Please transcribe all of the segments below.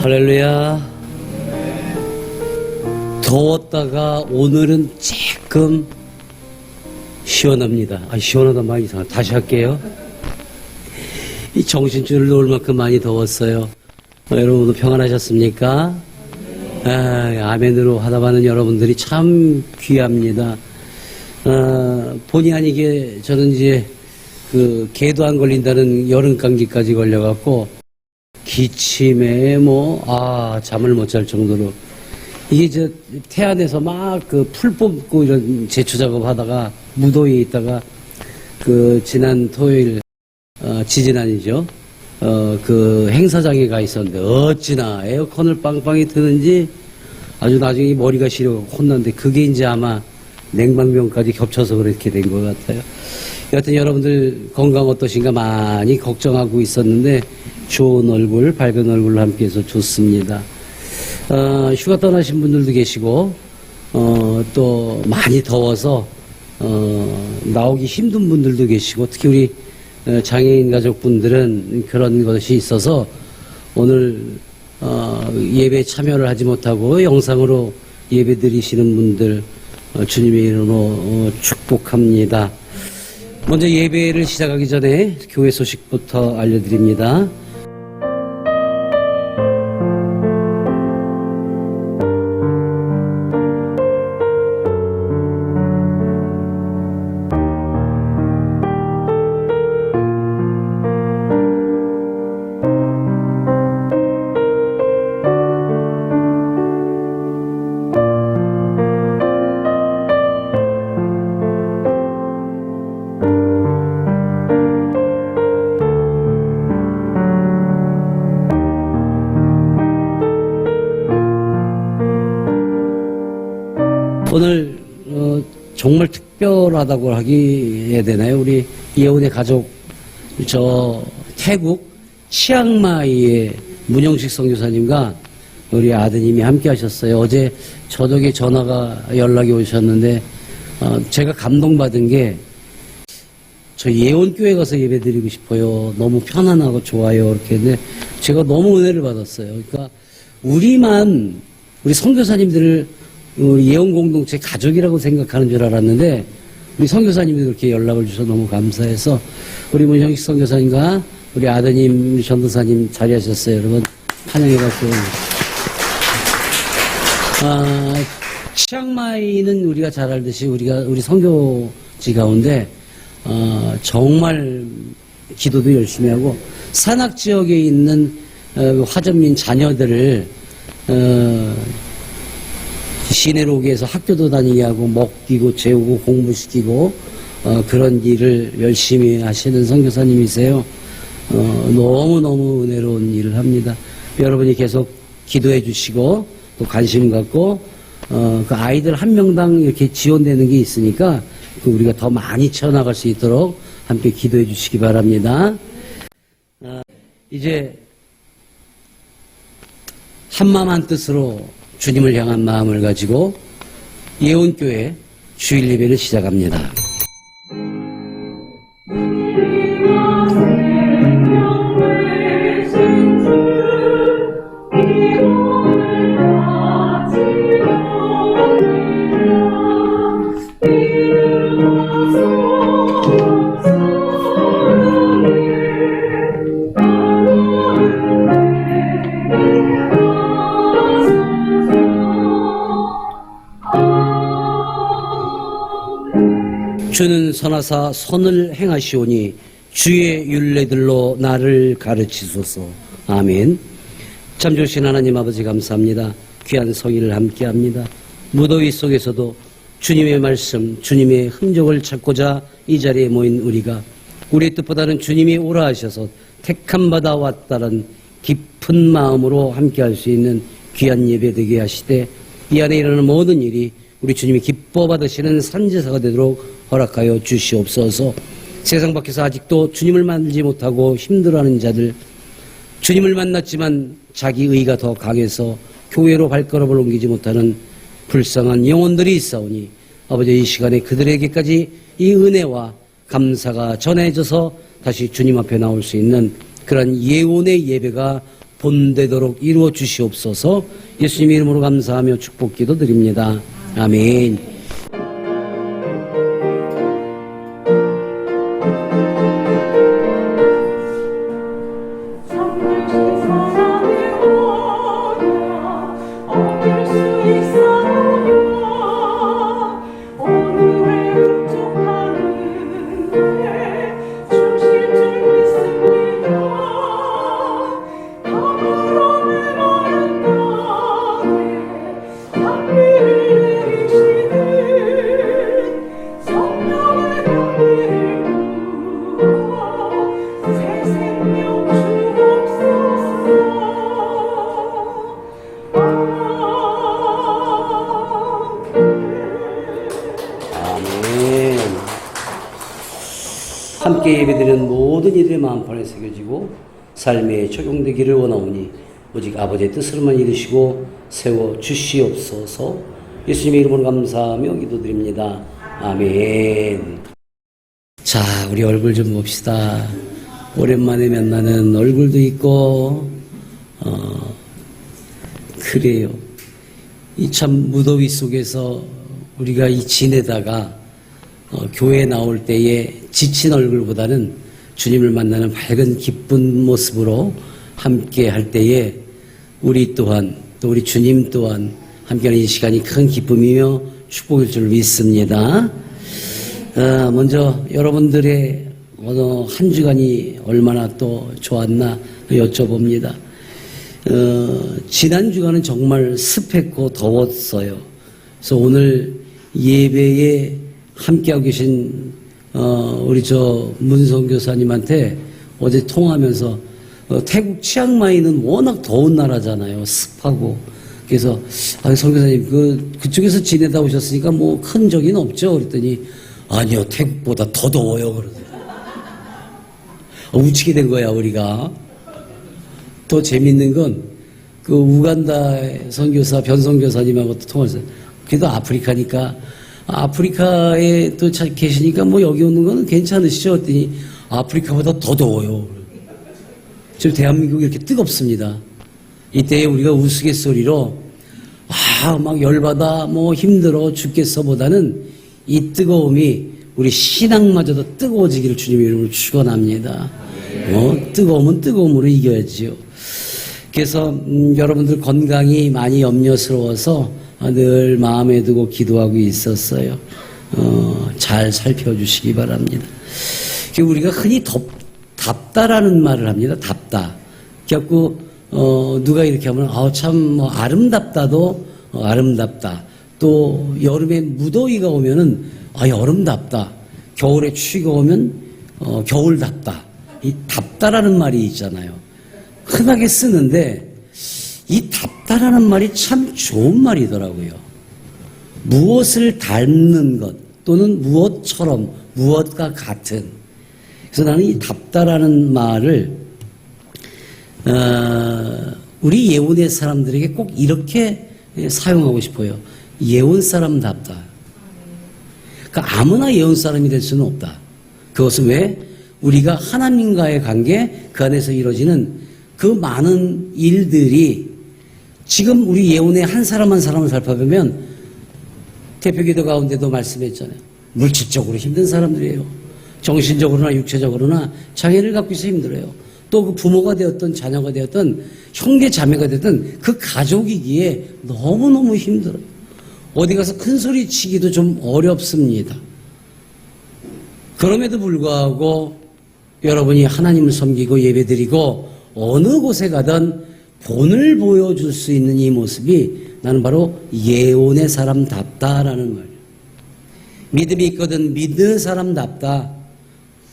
할렐루야. 더웠다가 오늘은 조금 시원합니다. 시원하다 많이 이상하다. 다시 할게요. 이 정신줄을 놓을 만큼 많이 더웠어요. 여러분 오늘 평안하셨습니까? 아멘으로 하다가는 여러분들이 참 귀합니다. 본의 아니게 저는 이제 개도 안 걸린다는 여름 감기까지 걸려갖고 기침에 잠을 못 잘 정도로 이게 태안에서 막 풀 뽑고 이런 제초 작업 하다가 무더위에 있다가 지난 토요일 지지난이죠. 행사장에 가 있었는데 어찌나 에어컨을 빵빵히 트는지 아주 나중에 머리가 시려 혼났는데 그게 이제 아마 냉방병까지 겹쳐서 그렇게 된 것 같아요. 여하튼 여러분들 건강 어떠신가 많이 걱정하고 있었는데 좋은 얼굴, 밝은 얼굴로 함께해서 좋습니다. 휴가 떠나신 분들도 계시고 또 많이 더워서 나오기 힘든 분들도 계시고 특히 우리 장애인 가족분들은 그런 것이 있어서 오늘 예배에 참여를 하지 못하고 영상으로 예배 드리시는 분들 주님의 이름으로 축복합니다. 먼저 예배를 시작하기 전에 교회 소식부터 알려드립니다. 오늘 정말 특별하다고 하기 해야 되나요? 우리 예원의 가족 태국 치앙마이의 문영식 선교사님과 우리 아드님이 함께 하셨어요. 어제 저녁에 연락이 오셨는데 제가 감동받은 게 저 예원교회 가서 예배드리고 싶어요. 너무 편안하고 좋아요. 이렇게 했는데 제가 너무 은혜를 받았어요. 그러니까 우리 선교사님들을 예원 공동체 가족이라고 생각하는 줄 알았는데 우리 선교사님들이 그렇게 연락을 주셔서 너무 감사해서 우리 문형식 선교사님과 우리 아드님 우리 전도사님 자리하셨어요. 여러분 환영해갖고 치앙마이는 우리가 잘 알듯이 우리 선교지 가운데 정말 기도도 열심히 하고 산악 지역에 있는 화전민 자녀들을 시내로 오게 해서 학교도 다니게 하고 먹이고 재우고 공부시키고 그런 일을 열심히 하시는 선교사님이세요. 너무너무 은혜로운 일을 합니다. 여러분이 계속 기도해 주시고 또 관심 갖고 그 아이들 한 명당 이렇게 지원되는 게 있으니까 우리가 더 많이 채워나갈 수 있도록 함께 기도해 주시기 바랍니다. 이제 한마음 한뜻으로 주님을 향한 마음을 가지고 예원교회 주일 예배를 시작합니다. 주는 선하사 선을 행하시오니 주의 율례들로 나를 가르치소서. 아멘. 참 좋으신 하나님 아버지 감사합니다. 귀한 성의를 함께합니다. 무더위 속에서도 주님의 말씀, 주님의 흔적을 찾고자 이 자리에 모인 우리가 우리의 뜻보다는 주님이 오라 하셔서 택함 받아 왔다는 깊은 마음으로 함께할 수 있는 귀한 예배 되게 하시되 이 안에 일어나는 모든 일이 우리 주님이 기뻐 받으시는 산제사가 되도록 허락하여 주시옵소서. 세상 밖에서 아직도 주님을 만나지 못하고 힘들어하는 자들, 주님을 만났지만 자기 의가 더 강해서 교회로 발걸음을 옮기지 못하는 불쌍한 영혼들이 있사오니 아버지 이 시간에 그들에게까지 이 은혜와 감사가 전해져서 다시 주님 앞에 나올 수 있는 그런 예원의 예배가 본되도록 이루어 주시옵소서. 예수님 이름으로 감사하며 축복 기도 드립니다. 아멘. 함께 예배드리는 모든 이들의 마음판에 새겨지고 삶에 적용되기를 원하오니 오직 아버지의 뜻으로만 이루시고 세워주시옵소서. 예수님의 이름으로 감사하며 기도드립니다. 아멘. 자, 우리 얼굴 좀 봅시다. 오랜만에 만나는 얼굴도 있고 그래요. 이 참 무더위 속에서 우리가 이 지내다가 교회에 나올 때에 지친 얼굴보다는 주님을 만나는 밝은 기쁜 모습으로 함께 할 때에 우리 또한 또 우리 주님 또한 함께하는 이 시간이 큰 기쁨이며 축복일 줄 믿습니다. 먼저 여러분들의 한 주간이 얼마나 또 좋았나 여쭤봅니다. 지난 주간은 정말 습했고 더웠어요. 그래서 오늘 예배에 함께하고 계신 우리 문성 교사님한테 어제 통화하면서 태국 치앙마이는 워낙 더운 나라잖아요. 습하고. 그래서 성 교사님 그쪽에서 지내다 오셨으니까 뭐 큰 적은 없죠. 그랬더니 아니요, 태국보다 더 더워요. 그러더라고요. 우치게 된 거야 우리가. 더 재밌는 건 우간다 선교사 변성교사님하고 또 통화했어요. 그래도 아프리카니까 아프리카에 또 계시니까 뭐 여기 오는 거는 괜찮으시죠? 그랬더니 아프리카보다 더 더워요. 지금 대한민국이 이렇게 뜨겁습니다. 이때 우리가 우스갯소리로 막 열받아 뭐 힘들어 죽겠어 보다는 이 뜨거움이 우리 신앙마저도 뜨거워지기를 주님의 이름으로 축원합니다. 뜨거우면 뜨거움으로 이겨야지요. 그래서 여러분들 건강이 많이 염려스러워서 늘 마음에 두고 기도하고 있었어요. 잘 살펴주시기 바랍니다. 우리가 흔히 답다라는 말을 합니다. 답다. 그래갖고 누가 이렇게 하면 참 아름답다도 아름답다. 또 여름에 무더위가 오면은 여름답다. 겨울에 추위가 오면 겨울답다. 이 답다라는 말이 있잖아요. 흔하게 쓰는데 이 답다라는 말이 참 좋은 말이더라고요. 무엇을 닮는 것 또는 무엇처럼 무엇과 같은. 그래서 나는 이 답다라는 말을 우리 예언의 사람들에게 꼭 이렇게 사용하고 싶어요. 예언 사람답다. 그러니까 아무나 예언 사람이 될 수는 없다. 그것은 왜? 우리가 하나님과의 관계, 그 안에서 이루어지는 그 많은 일들이 지금 우리 예언의 한 사람 한 사람을 살펴보면 대표기도 가운데도 말씀했잖아요. 물질적으로 힘든 사람들이에요. 정신적으로나 육체적으로나 장애를 갖고 있어 힘들어요. 또 그 부모가 되었던 자녀가 되었던 형제 자매가 되었던 그 가족이기에 너무너무 힘들어요. 어디 가서 큰 소리 치기도 좀 어렵습니다. 그럼에도 불구하고 여러분이 하나님을 섬기고 예배드리고 어느 곳에 가든 본을 보여줄 수 있는 이 모습이 나는 바로 예언의 사람답다라는 말이에요. 믿음이 있거든 믿는 사람답다.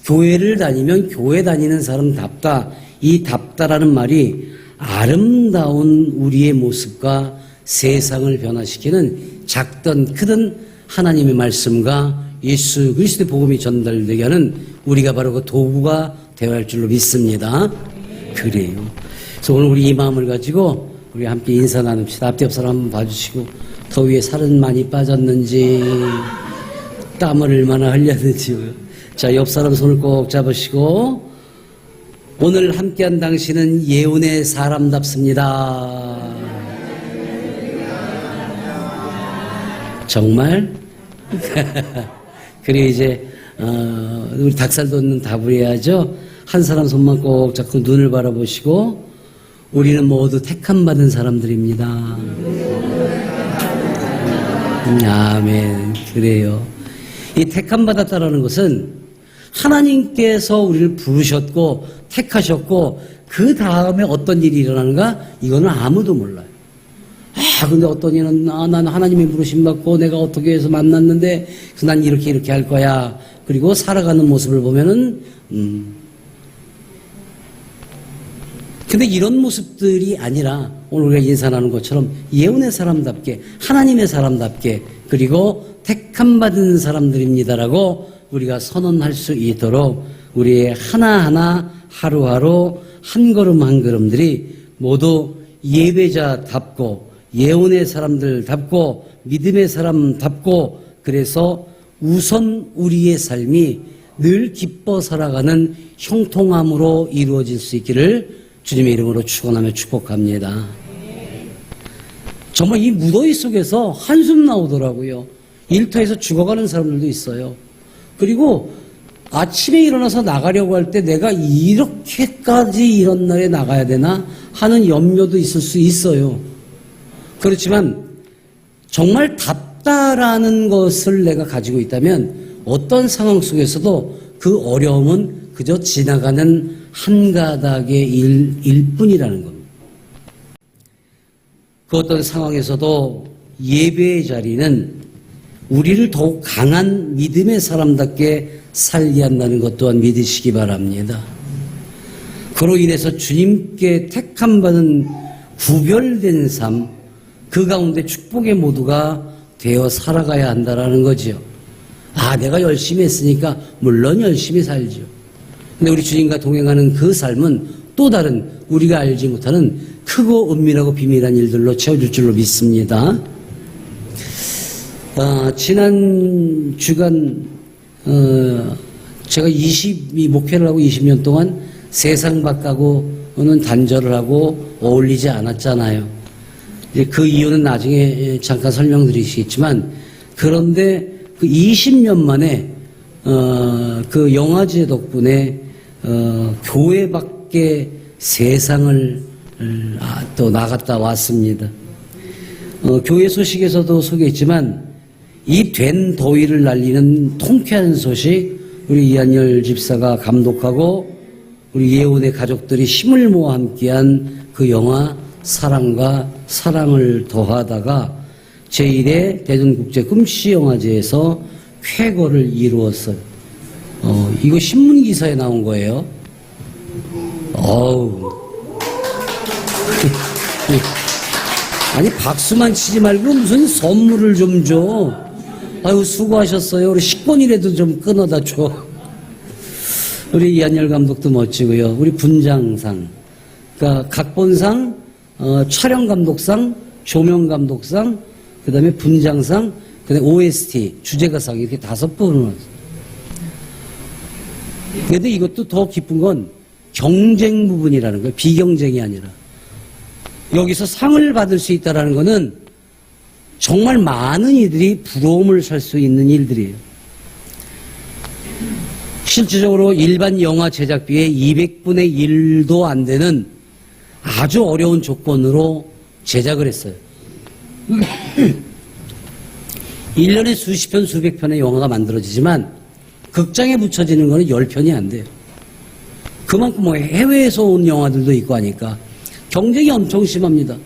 교회를 다니면 교회 다니는 사람답다. 이 답다라는 말이 아름다운 우리의 모습과 세상을 변화시키는 작든 크든 하나님의 말씀과 예수 그리스도의 복음이 전달되게 하는 우리가 바로 그 도구가 되어야 할 줄로 믿습니다. 그래요. 그래서 오늘 우리 이 마음을 가지고 우리 함께 인사 나눕시다. 앞뒤 옆 사람 한번 봐주시고 더위에 살은 많이 빠졌는지 땀을 얼마나 흘렸는지. 자, 옆 사람 손을 꼭 잡으시고 오늘 함께한 당신은 예언의 사람답습니다. 정말? 그래 이제 우리 닭살 돋는 답을 해야죠. 한 사람 손만 꼭 잡고 눈을 바라보시고 우리는 모두 택함 받은 사람들입니다. 아멘. 그래요. 이 택함 받았다라는 것은 하나님께서 우리를 부르셨고 택하셨고 그 다음에 어떤 일이 일어나는가 이거는 아무도 몰라요. 근데 어떤 이는 난 하나님이 부르심 받고 내가 어떻게 해서 만났는데 그래서 난 이렇게 할 거야. 그리고 살아가는 모습을 보면은 근데 이런 모습들이 아니라 오늘 우리가 인사 나눈 것처럼 예언의 사람답게 하나님의 사람답게 그리고 택함 받은 사람들입니다라고 우리가 선언할 수 있도록 우리의 하나하나 하루하루 한 걸음 한 걸음들이 모두 예배자답고 예언의 사람들답고 믿음의 사람답고 그래서 우선 우리의 삶이 늘 기뻐 살아가는 형통함으로 이루어질 수 있기를 주님의 이름으로 축원하며 축복합니다. 정말 이 무더위 속에서 한숨 나오더라고요. 일터에서 죽어가는 사람들도 있어요. 그리고 아침에 일어나서 나가려고 할 때 내가 이렇게까지 이런 날에 나가야 되나 하는 염려도 있을 수 있어요. 그렇지만 정말 답다라는 것을 내가 가지고 있다면 어떤 상황 속에서도 그 어려움은 그저 지나가는 한 가닥의 일 뿐이라는 겁니다. 그 어떤 상황에서도 예배의 자리는 우리를 더욱 강한 믿음의 사람답게 살게 한다는 것 또한 믿으시기 바랍니다. 그로 인해서 주님께 택함 받은 구별된 삶, 그 가운데 축복의 모두가 되어 살아가야 한다는 거죠. 내가 열심히 했으니까 물론 열심히 살죠. 근데 우리 주님과 동행하는 그 삶은 또 다른 우리가 알지 못하는 크고 은밀하고 비밀한 일들로 채워줄 줄로 믿습니다. 지난 주간 제가 목회를 하고 20년 동안 세상 밖하고는 단절을 하고 어울리지 않았잖아요. 그 이유는 나중에 잠깐 설명드리시겠지만 그런데 그 20년 만에 그 영화제 덕분에 교회 밖에 세상을 또 나갔다 왔습니다. 교회 소식에서도 소개했지만 이 된 더위를 날리는 통쾌한 소식 우리 이한열 집사가 감독하고 우리 예원의 가족들이 힘을 모아 함께한 그 영화 사랑과 사랑을 더하다가 제1회 대전국제 꿈씨영화제에서 쾌거를 이루었어요. 이거 신문기사에 나온 거예요. 아니 박수만 치지 말고 무슨 선물을 좀 줘. 아유 수고하셨어요. 우리 식권이라도 좀 끊어다 줘. 우리 이한열 감독도 멋지고요. 우리 분장상, 그러니까 각본상, 촬영 감독상, 조명 감독상, 그 다음에 분장상, 그 다음에 OST, 주제가상 이렇게 5번을 왔어요. 그런데 이것도 더 기쁜 건 경쟁 부분이라는 거예요. 비경쟁이 아니라. 여기서 상을 받을 수 있다는 거는 정말 많은 이들이 부러움을 살 수 있는 일들이에요. 실질적으로 일반 영화 제작비의 200분의 1도 안 되는 아주 어려운 조건으로 제작을 했어요. 1년에 수십 편, 수백 편의 영화가 만들어지지만 극장에 붙여지는 거는 10편이 안 돼요. 그만큼 해외에서 온 영화들도 있고 하니까 경쟁이 엄청 심합니다.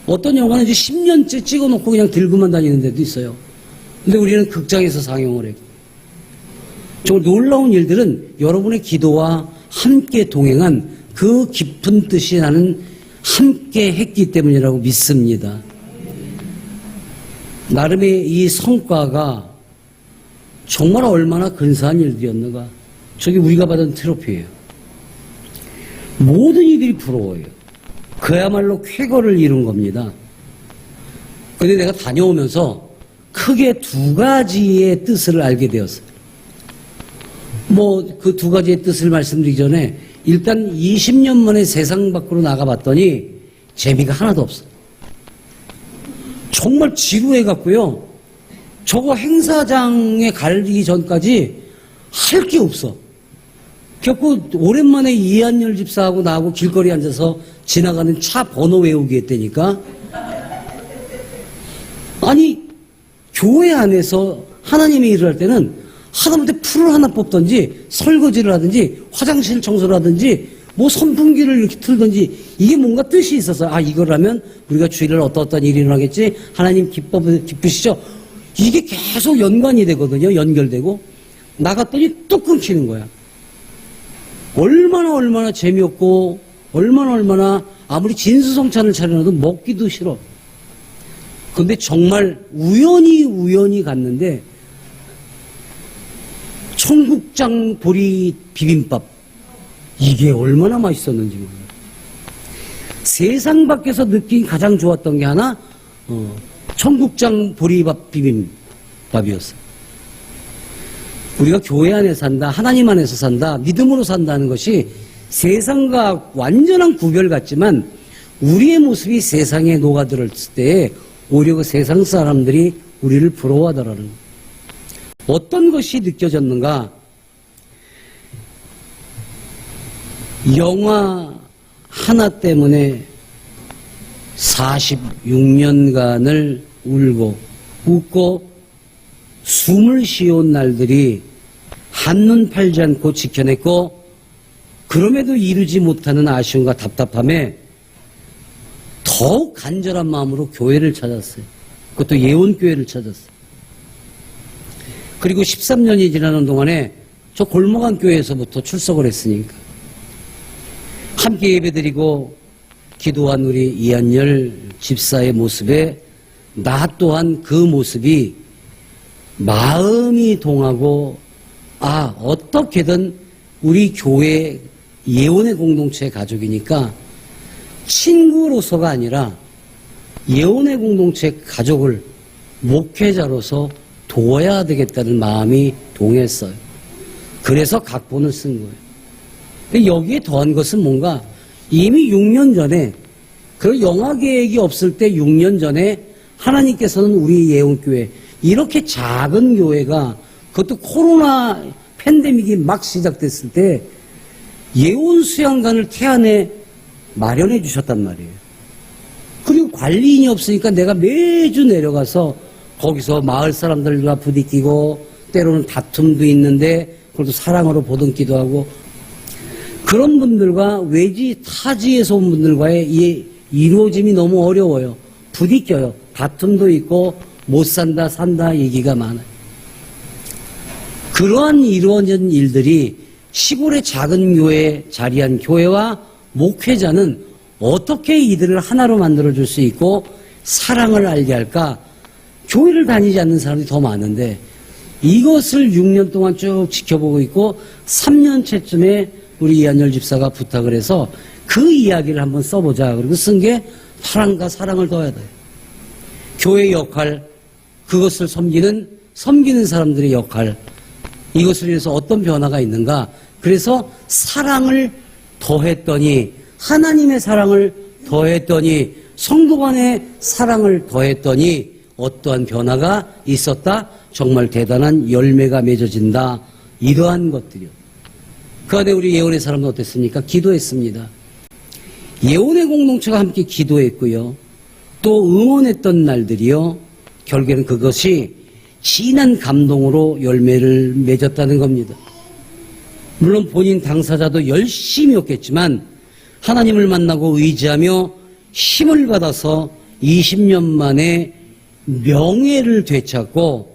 어떤 영화는 이제 10년째 찍어놓고 그냥 들고만 다니는 데도 있어요. 근데 우리는 극장에서 상영을 했고. 정말 놀라운 일들은 여러분의 기도와 함께 동행한 그 깊은 뜻이 나는 함께 했기 때문이라고 믿습니다. 나름의 이 성과가 정말 얼마나 근사한 일들이었는가. 저게 우리가 받은 트로피예요. 모든 이들이 부러워요. 그야말로 쾌거를 이룬 겁니다. 근데 내가 다녀오면서 크게 2가지의 뜻을 알게 되었어요. 그 2가지의 뜻을 말씀드리기 전에 일단 20년 만에 세상 밖으로 나가봤더니 재미가 하나도 없어. 정말 지루해갖고요. 저거 행사장에 가기 전까지 할 게 없어. 그래갖고 오랜만에 이한열 집사하고 나하고 길거리에 앉아서 지나가는 차 번호 외우기 했다니까. 아니 교회 안에서 하나님의 일을 할 때는 하다못해 풀을 하나 뽑든지 설거지를 하든지 화장실 청소를 하든지 뭐 선풍기를 이렇게 틀든지 이게 뭔가 뜻이 있어서 아 이걸 하면 우리가 주일날 어떠어떤 일이 일어나겠지 하나님 기쁘시죠. 이게 계속 연관이 되거든요. 연결되고 나갔더니 뚝 끊기는 거야. 얼마나 재미없고 얼마나 아무리 진수성찬을 차려놔도 먹기도 싫어. 근데 정말 우연히 갔는데 청국장 보리 비빔밥 이게 얼마나 맛있었는지 몰라요. 세상 밖에서 느낀 가장 좋았던 게 하나 청국장 보리밥 비빔밥이었어요. 우리가 교회 안에 산다, 하나님 안에서 산다, 믿음으로 산다는 것이 세상과 완전한 구별 같지만 우리의 모습이 세상에 녹아들었을 때 오히려 그 세상 사람들이 우리를 부러워하더라는 거예요. 어떤 것이 느껴졌는가? 영화 하나 때문에 46년간을 울고 웃고 숨을 쉬어온 날들이 한눈 팔지 않고 지켜냈고 그럼에도 이루지 못하는 아쉬움과 답답함에 더욱 간절한 마음으로 교회를 찾았어요. 그것도 예원교회를 찾았어요. 그리고 13년이 지나는 동안에 저 골목안 교회에서부터 출석을 했으니까 함께 예배드리고 기도한 우리 이한열 집사의 모습에 나 또한 그 모습이 마음이 동하고 아 어떻게든 우리 교회 예원의 공동체 가족이니까 친구로서가 아니라 예원의 공동체 가족을 목회자로서 도와야 되겠다는 마음이 동했어요. 그래서 각본을 쓴 거예요. 근데 여기에 더한 것은 뭔가 이미 6년 전에 그 영화 계획이 없을 때 6년 전에 하나님께서는 우리 예원교회 이렇게 작은 교회가 그것도 코로나 팬데믹이 막 시작됐을 때 예원 수양관을 태안에 마련해 주셨단 말이에요. 그리고 관리인이 없으니까 내가 매주 내려가서 거기서 마을 사람들과 부딪히고 때로는 다툼도 있는데 그래도 사랑으로 보듬기도 하고 그런 분들과 외지 타지에서 온 분들과의 이 이루어짐이 너무 어려워요. 부딪혀요. 다툼도 있고 못 산다 산다 얘기가 많아요. 그러한 이루어진 일들이 시골의 작은 교회에 자리한 교회와 목회자는 어떻게 이들을 하나로 만들어줄 수 있고 사랑을 알게 할까? 교회를 다니지 않는 사람이 더 많은데 이것을 6년 동안 쭉 지켜보고 있고 3년째쯤에 우리 이한열 집사가 부탁을 해서 그 이야기를 한번 써보자. 그리고 쓴 게 사랑과 사랑을 더해야 돼. 교회의 역할, 그것을 섬기는 사람들의 역할, 이것을 위해서 어떤 변화가 있는가. 그래서 사랑을 더했더니 하나님의 사랑을 더했더니 성도 간의 사랑을 더했더니 어떠한 변화가 있었다? 정말 대단한 열매가 맺어진다. 이러한 것들이요. 그 안에 우리 예원의 사람은 어땠습니까? 기도했습니다. 예원의 공동체가 함께 기도했고요. 또 응원했던 날들이요. 결국에는 그것이 진한 감동으로 열매를 맺었다는 겁니다. 물론 본인 당사자도 열심히 했겠지만 하나님을 만나고 의지하며 힘을 받아서 20년 만에 명예를 되찾고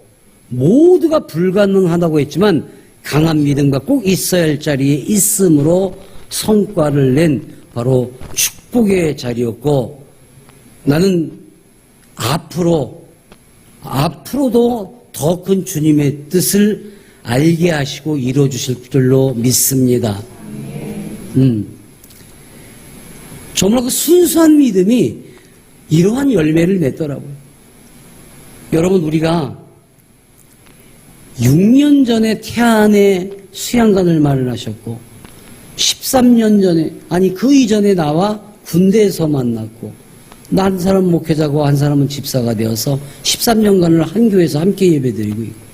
모두가 불가능하다고 했지만 강한 믿음과 꼭 있어야 할 자리에 있음으로 성과를 낸 바로 축복의 자리였고 나는 앞으로도 더 큰 주님의 뜻을 알게 하시고 이루어주실 줄로 믿습니다. 정말 그 순수한 믿음이 이러한 열매를 맺더라고요. 여러분 우리가 6년 전에 태안에 수양관을 마련하셨고 13년 전에, 아니 그 이전에 나와 군대에서 만났고, 한 사람 목회자고 한 사람은 집사가 되어서 13년간을 한 교회에서 함께 예배드리고 있고,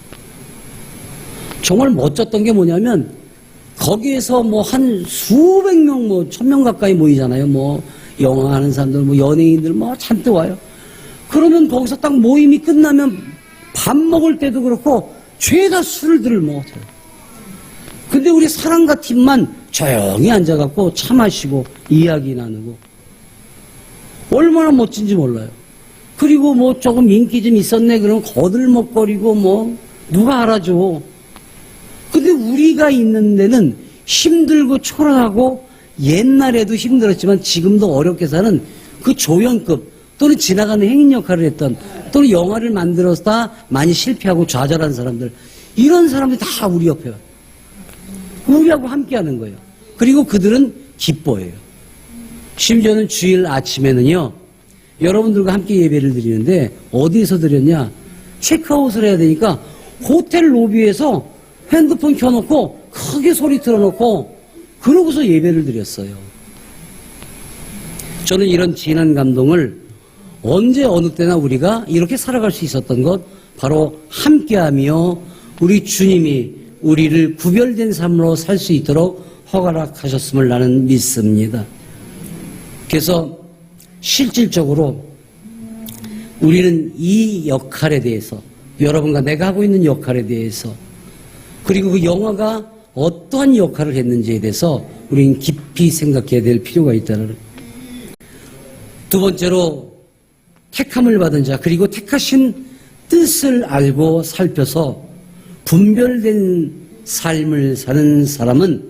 정말 멋졌던 게 뭐냐면 거기에서 뭐 한 수백 명, 뭐 1000명 가까이 모이잖아요. 뭐 영화 하는 사람들, 뭐 연예인들 뭐 잔뜩 와요. 그러면 거기서 딱 모임이 끝나면 밥 먹을 때도 그렇고 죄다 술들을 먹어요. 근데 우리 사랑가 팀만 조용히 앉아갖고 차 마시고 이야기 나누고, 얼마나 멋진지 몰라요. 그리고 뭐 조금 인기 좀 있었네 그러면 거들먹거리고 뭐 누가 알아줘. 근데 우리가 있는 데는 힘들고 초라하고 옛날에도 힘들었지만 지금도 어렵게 사는 그 조연급 또는 지나가는 행인 역할을 했던, 또는 영화를 만들어서 다 많이 실패하고 좌절한 사람들, 이런 사람들이 다 우리 옆에 와요. 우리하고 함께 하는 거예요. 그리고 그들은 기뻐해요. 심지어는 주일 아침에는요, 여러분들과 함께 예배를 드리는데 어디에서 드렸냐? 체크아웃을 해야 되니까 호텔 로비에서 핸드폰 켜놓고 크게 소리 틀어놓고 그러고서 예배를 드렸어요. 저는 이런 진한 감동을 언제 어느 때나 우리가 이렇게 살아갈 수 있었던 것, 바로 함께하며 우리 주님이 우리를 구별된 삶으로 살 수 있도록 허락하셨음을 나는 믿습니다. 그래서 실질적으로 우리는 이 역할에 대해서, 여러분과 내가 하고 있는 역할에 대해서, 그리고 그 영화가 어떠한 역할을 했는지에 대해서 우리는 깊이 생각해야 될 필요가 있다는 거예요. 두 번째로, 택함을 받은 자, 그리고 택하신 뜻을 알고 살펴서 분별된 삶을 사는 사람은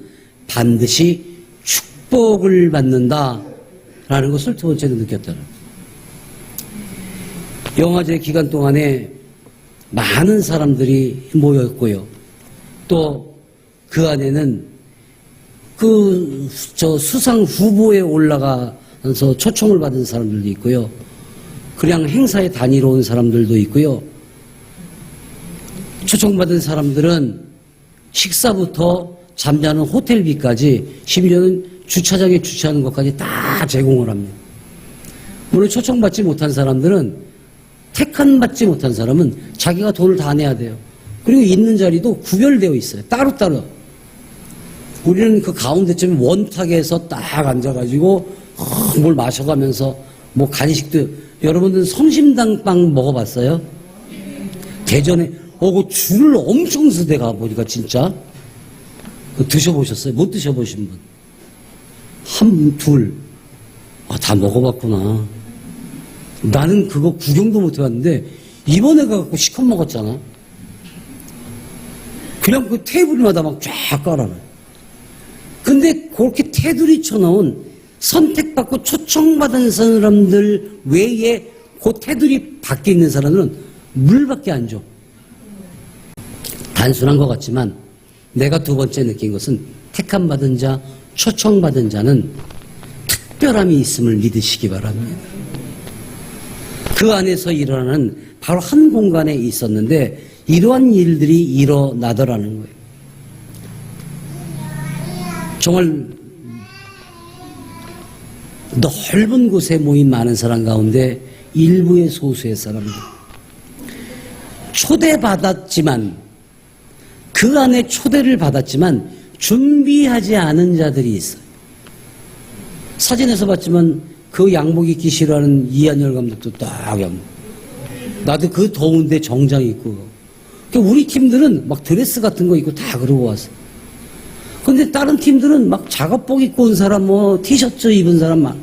반드시 축복을 받는다라는 것을 두 번째로 느꼈다는 거예요. 영화제 기간 동안에 많은 사람들이 모였고요. 또 그 안에는 수상 후보에 올라가서 초청을 받은 사람들도 있고요. 그냥 행사에 다니러 온 사람들도 있고요. 초청받은 사람들은 식사부터 잠자는 호텔비까지, 심지어는 주차장에 주차하는 것까지 다 제공을 합니다. 물론 초청받지 못한 사람들은, 택함받지 못한 사람은 자기가 돈을 다 내야 돼요. 그리고 있는 자리도 구별되어 있어요. 따로따로. 우리는 그 가운데쯤에 원탁에서 딱 앉아가지고 뭘 마셔가면서 뭐 간식도, 여러분들 성심당빵 먹어봤어요? 대전에 그 줄을 엄청 서대 가보니까 진짜 드셔보셨어요? 못 드셔보신 분? 한, 둘. 다 먹어봤구나. 나는 그거 구경도 못 해봤는데 이번에 가갖고 시컷 먹었잖아. 그냥 그 테이블마다 막 쫙 깔아놔요. 근데 그렇게 테두리 쳐놓은 선택받고 초청받은 사람들 외에 그 테두리 밖에 있는 사람들은 물밖에 안 줘. 단순한 것 같지만 내가 두 번째 느낀 것은, 택함받은 자, 초청받은 자는 특별함이 있음을 믿으시기 바랍니다. 그 안에서 일어나는 바로 한 공간에 있었는데 이러한 일들이 일어나더라는 거예요. 정말 넓은 곳에 모인 많은 사람 가운데 일부의 소수의 사람들, 초대받았지만, 그 안에 초대를 받았지만 준비하지 않은 자들이 있어요. 사진에서 봤지만 그 양복 입기 싫어하는 이한열 감독도 딱 양복. 나도 그 더운데 정장 입고. 우리 팀들은 막 드레스 같은 거 입고 다 그러고 왔어. 근데 다른 팀들은 막 작업복 입고 온 사람, 뭐 티셔츠 입은 사람 많아.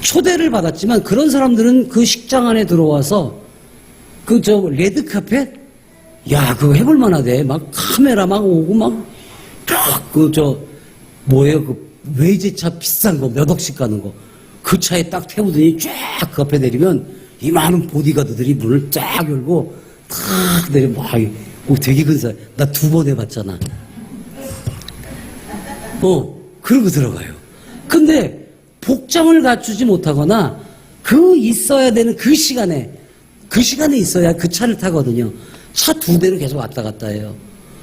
초대를 받았지만 그런 사람들은 그 식장 안에 들어와서 레드카펫? 야, 그거 해볼 만하대. 막 카메라 막 오고 막, 외제차 비싼 거 몇 억씩 가는 거. 그 차에 딱 태우더니 쫙 그 앞에 내리면 이 많은 보디가드들이 문을 쫙 열고 탁 내리면 되게 근사해. 나 2번 해봤잖아. 그러고 들어가요. 근데 복장을 갖추지 못하거나 있어야 되는 그 시간에 있어야 그 차를 타거든요. 차 2대로 계속 왔다 갔다 해요.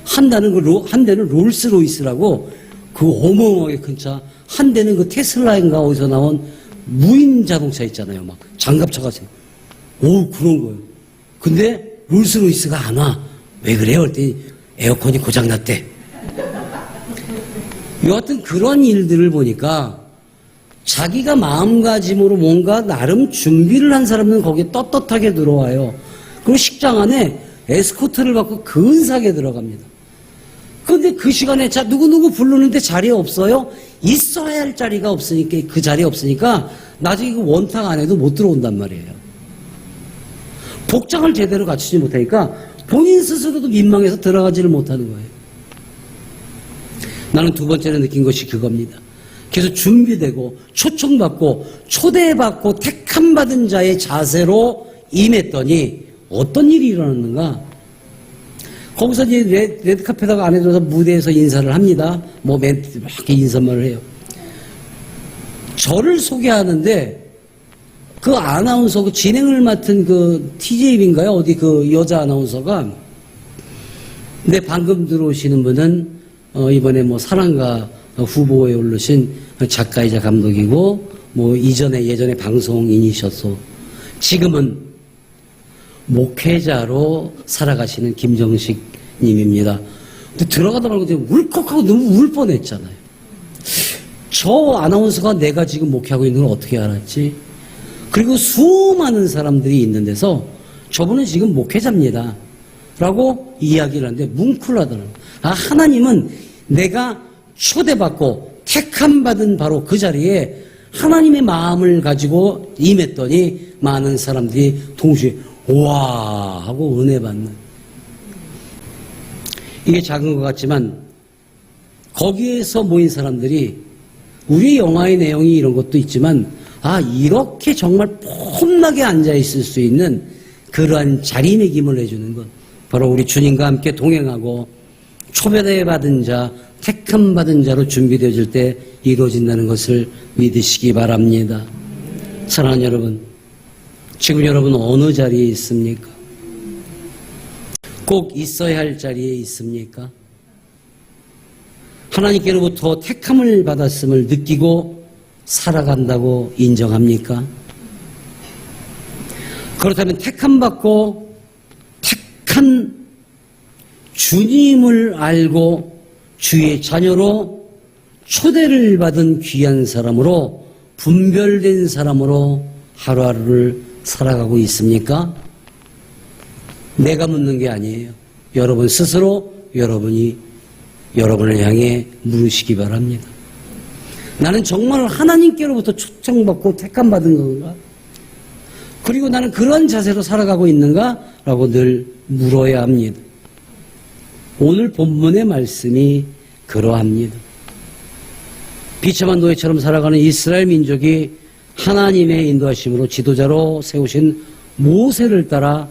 한 대는 롤스로이스라고 그 어마어마하게 큰 차, 한 대는 그 테슬라인가 어디서 나온 무인 자동차 있잖아요. 막 장갑차 같은. 오, 그런 거예요. 근데 롤스로이스가 안 와. 왜 그래요? 그랬더니 에어컨이 고장났대. 여하튼 그런 일들을 보니까 자기가 마음가짐으로 뭔가 나름 준비를 한 사람은 거기에 떳떳하게 들어와요. 그리고 식장 안에 에스코트를 받고 근사하게 들어갑니다. 그런데 그 시간에 자 누구누구 부르는데 자리에 없어요? 있어야 할 자리가 없으니까 그 자리에 없으니까 나중에 그 원탁 안에도 못 들어온단 말이에요. 복장을 제대로 갖추지 못하니까 본인 스스로도 민망해서 들어가지를 못하는 거예요. 나는 두 번째로 느낀 것이 그겁니다. 그래서 준비되고 초청받고 초대받고 택함받은 자의 자세로 임했더니 어떤 일이 일어났는가? 거기서 이제 레드카펫하고 안에 들어서 무대에서 인사를 합니다. 뭐 멘트 막 이렇게 인사말을 해요. 저를 소개하는데 그 아나운서, 그 진행을 맡은 그 TJ인가요? 어디 그 여자 아나운서가 근데 방금 들어오시는 분은 이번에 뭐 사랑가 후보에 오르신 작가이자 감독이고 뭐 예전에 방송인이셨어. 지금은 목회자로 살아가시는 김정식 님입니다. 근데 들어가다 말고 울컥하고 너무 울 뻔했잖아요. 저 아나운서가 내가 지금 목회하고 있는 걸 어떻게 알았지? 그리고 수많은 사람들이 있는 데서 저분은 지금 목회자입니다. 라고 이야기를 하는데 뭉클하더라고요. 아, 하나님은 내가 초대받고 택함받은 바로 그 자리에 하나님의 마음을 가지고 임했더니 많은 사람들이 동시에 우와 하고 은혜 받는. 이게 작은 것 같지만 거기에서 모인 사람들이 우리 영화의 내용이 이런 것도 있지만 아, 이렇게 정말 폼나게 앉아있을 수 있는 그러한 자리매김을 해주는 것. 바로 우리 주님과 함께 동행하고 초대받은 자, 택함받은 자로 준비되어질 때 이루어진다는 것을 믿으시기 바랍니다. 사랑하는 여러분, 지금 여러분 어느 자리에 있습니까? 꼭 있어야 할 자리에 있습니까? 하나님께로부터 택함을 받았음을 느끼고 살아간다고 인정합니까? 그렇다면 택함받고 택한 주님을 알고 주의 자녀로 초대를 받은 귀한 사람으로 분별된 사람으로 하루하루를 살아가고 있습니까? 내가 묻는 게 아니에요. 여러분 스스로 여러분을 향해 물으시기 바랍니다. 나는 정말 하나님께로부터 초청받고 택함받은 건가? 그리고 나는 그런 자세로 살아가고 있는가? 라고 늘 물어야 합니다. 오늘 본문의 말씀이 그러합니다. 비참한 노예처럼 살아가는 이스라엘 민족이 하나님의 인도하심으로 지도자로 세우신 모세를 따라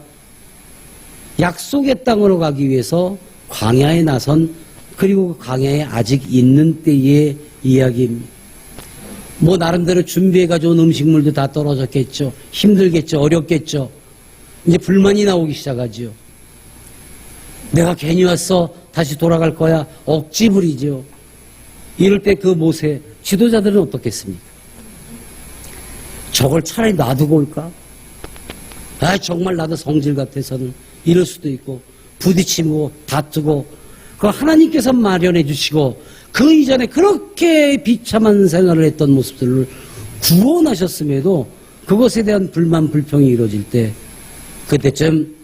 약속의 땅으로 가기 위해서 광야에 나선 그리고 광야에 아직 있는 때의 이야기입니다. 뭐 나름대로 준비해 가져온 음식물도 다 떨어졌겠죠. 힘들겠죠. 어렵겠죠. 이제 불만이 나오기 시작하죠. 내가 괜히 왔어. 다시 돌아갈 거야. 억지 부리죠. 이럴 때 그 모세 지도자들은 어떻겠습니까? 저걸 차라리 놔두고 올까? 아, 정말 나도 성질 같아서는 이럴 수도 있고 부딪히고 다투고 그 하나님께서 마련해 주시고 그 이전에 그렇게 비참한 생활을 했던 모습들을 구원하셨음에도 그것에 대한 불만 불평이 이루어질 때 그때쯤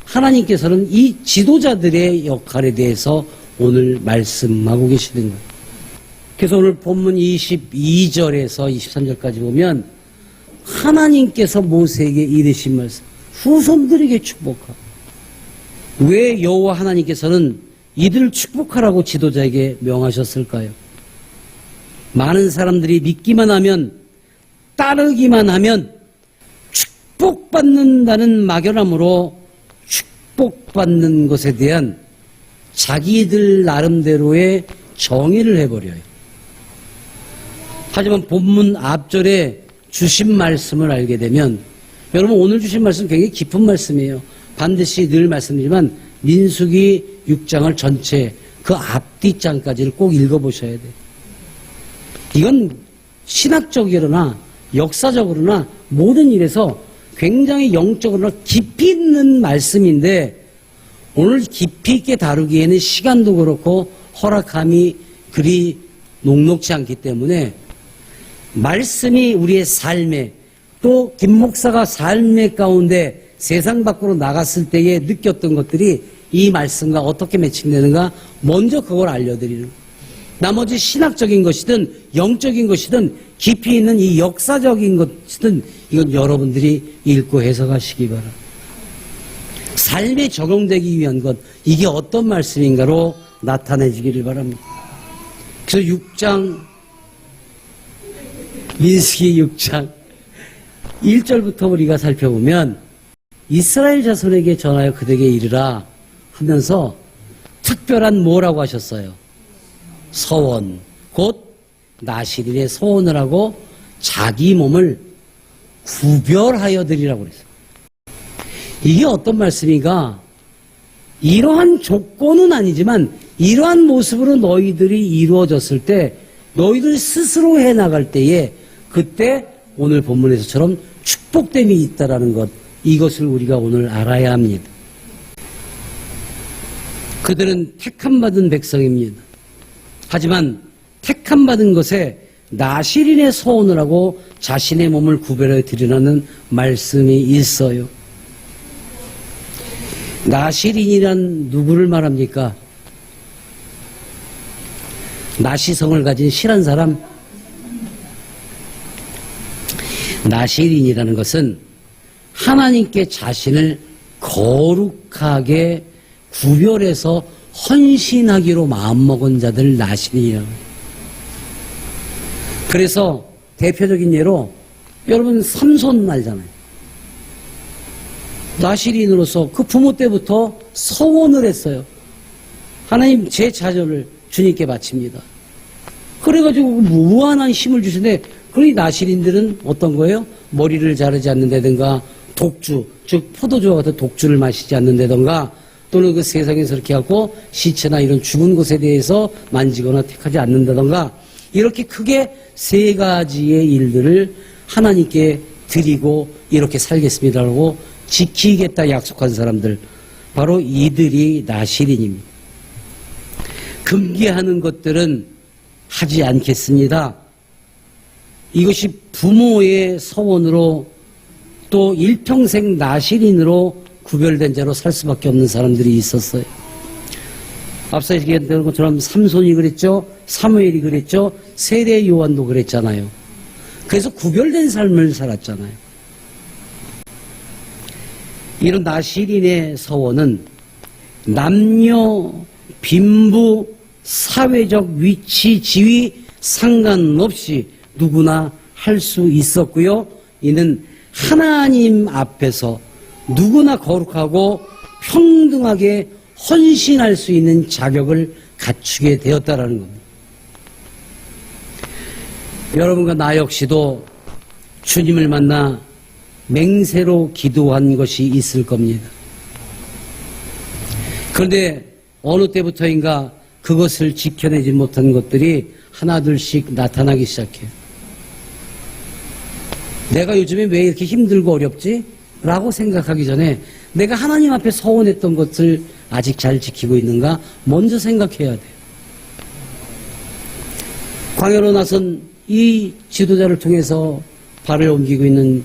하나님께서는 이 지도자들의 역할에 대해서 오늘 말씀하고 계시는 거예요. 그래서 오늘 본문 22절에서 23절까지 보면 하나님께서 모세에게 이르신 말씀, 후손들에게 축복하고. 왜 여호와 하나님께서는 이들을 축복하라고 지도자에게 명하셨을까요? 많은 사람들이 믿기만 하면, 따르기만 하면 축복받는다는 막연함으로 축복받는 것에 대한 자기들 나름대로의 정의를 해버려요. 하지만 본문 앞절에 주신 말씀을 알게 되면, 여러분 오늘 주신 말씀 굉장히 깊은 말씀이에요. 반드시 늘 말씀드리지만 민수기 6장을 전체 그 앞뒤장까지를 꼭 읽어보셔야 돼요. 이건 신학적이거나 역사적으로나 모든 일에서 굉장히 영적으로나 깊이 있는 말씀인데 오늘 깊이 있게 다루기에는 시간도 그렇고 허락함이 그리 녹록지 않기 때문에 말씀이 우리의 삶에 또 김 목사가 삶의 가운데 세상 밖으로 나갔을 때에 느꼈던 것들이 이 말씀과 어떻게 매칭되는가 먼저 그걸 알려드리는 거예요. 나머지 신학적인 것이든 영적인 것이든 깊이 있는 이 역사적인 것이든 이건 여러분들이 읽고 해석하시기 바랍니다. 삶에 적용되기 위한 것, 이게 어떤 말씀인가로 나타내지기를 바랍니다. 그래서 6장, 민수기 6장 1절부터 우리가 살펴보면 이스라엘 자손에게 전하여 그들에게 이르라 하면서 특별한 뭐라고 하셨어요? 서원, 곧 나실인의 서원을 하고 자기 몸을 구별하여 드리라고 그랬어요. 이게 어떤 말씀인가? 이러한 조건은 아니지만 이러한 모습으로 너희들이 이루어졌을 때 너희들 스스로 해나갈 때에 그때 오늘 본문에서처럼 축복됨이 있다라는 것, 이것을 우리가 오늘 알아야 합니다. 그들은 택함받은 백성입니다. 하지만 택함받은 것에 나실인의 서원을 하고 자신의 몸을 구별해 드리라는 말씀이 있어요. 나실인이란 누구를 말합니까? 나시성을 가진 실한 사람. 나실인이라는 것은 하나님께 자신을 거룩하게 구별해서 헌신하기로 마음먹은 자들 나실인이라고 해요. 그래서 대표적인 예로 여러분 삼손 알잖아요. 나실인으로서 그 부모 때부터 서원을 했어요. 하나님 제 자녀를 주님께 바칩니다. 그래가지고 무한한 힘을 주시는데 그러니 나실인들은 어떤 거예요? 머리를 자르지 않는다든가 독주, 즉 포도주와 같은 독주를 마시지 않는다든가 또는 그 세상에서 이렇게 하고 시체나 이런 죽은 곳에 대해서 만지거나 택하지 않는다든가 이렇게 크게 세 가지의 일들을 하나님께 드리고 이렇게 살겠습니다라고 지키겠다 약속한 사람들, 바로 이들이 나실인입니다. 금기하는 것들은 하지 않겠습니다. 이것이 부모의 서원으로 또 일평생 나실인으로 구별된 자로 살 수밖에 없는 사람들이 있었어요. 앞서 얘기했던 것처럼 삼손이 그랬죠. 사무엘이 그랬죠. 세례 요한도 그랬잖아요. 그래서 구별된 삶을 살았잖아요. 이런 나실인의 서원은 남녀, 빈부, 사회적 위치, 지위 상관없이 누구나 할 수 있었고요. 이는 하나님 앞에서 누구나 거룩하고 평등하게 헌신할 수 있는 자격을 갖추게 되었다라는 겁니다. 여러분과 나 역시도 주님을 만나 맹세로 기도한 것이 있을 겁니다. 그런데 어느 때부터인가 그것을 지켜내지 못한 것들이 하나둘씩 나타나기 시작해요. 내가 요즘에 왜 이렇게 힘들고 어렵지? 라고 생각하기 전에 내가 하나님 앞에 서원했던 것을 아직 잘 지키고 있는가? 먼저 생각해야 돼요. 광야로 나선 이 지도자를 통해서 발을 옮기고 있는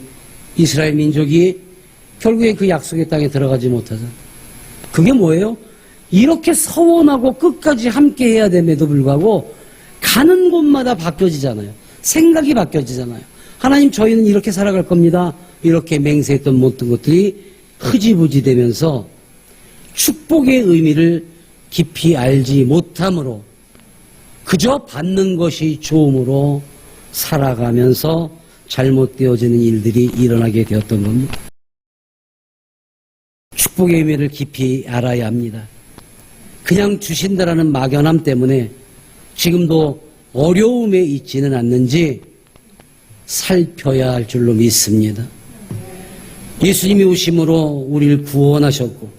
이스라엘 민족이 결국에 그 약속의 땅에 들어가지 못하죠. 그게 뭐예요? 이렇게 서원하고 끝까지 함께 해야 됨에도 불구하고 가는 곳마다 바뀌어지잖아요. 생각이 바뀌어지잖아요. 하나님 저희는 이렇게 살아갈 겁니다. 이렇게 맹세했던 모든 것들이 흐지부지 되면서 축복의 의미를 깊이 알지 못함으로 그저 받는 것이 좋음으로 살아가면서 잘못되어지는 일들이 일어나게 되었던 겁니다. 축복의 의미를 깊이 알아야 합니다. 그냥 주신다라는 막연함 때문에 지금도 어려움에 있지는 않는지 살펴야 할 줄로 믿습니다. 예수님이 오심으로 우리를 구원하셨고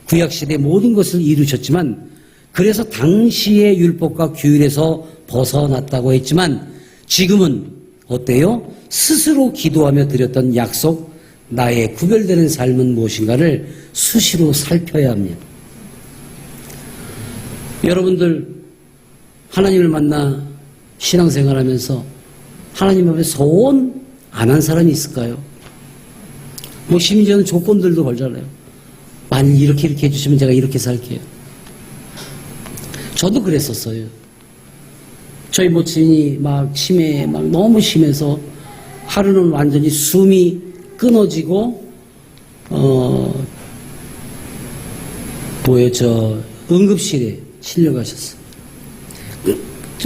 구약시대 모든 것을 이루셨지만 그래서 당시의 율법과 규율에서 벗어났다고 했지만 지금은 어때요? 스스로 기도하며 드렸던 약속, 나의 구별되는 삶은 무엇인가를 수시로 살펴야 합니다. 여러분들 하나님을 만나 신앙생활하면서 하나님 앞에 소원 안 한 사람이 있을까요? 뭐 심지어는 조건들도 걸잖아요. 만일 이렇게 해주시면 제가 이렇게 살게요. 저도 그랬었어요. 저희 모친이 막 치매 막 너무 심해서 하루는 완전히 숨이 끊어지고 응급실에 실려가셨어요.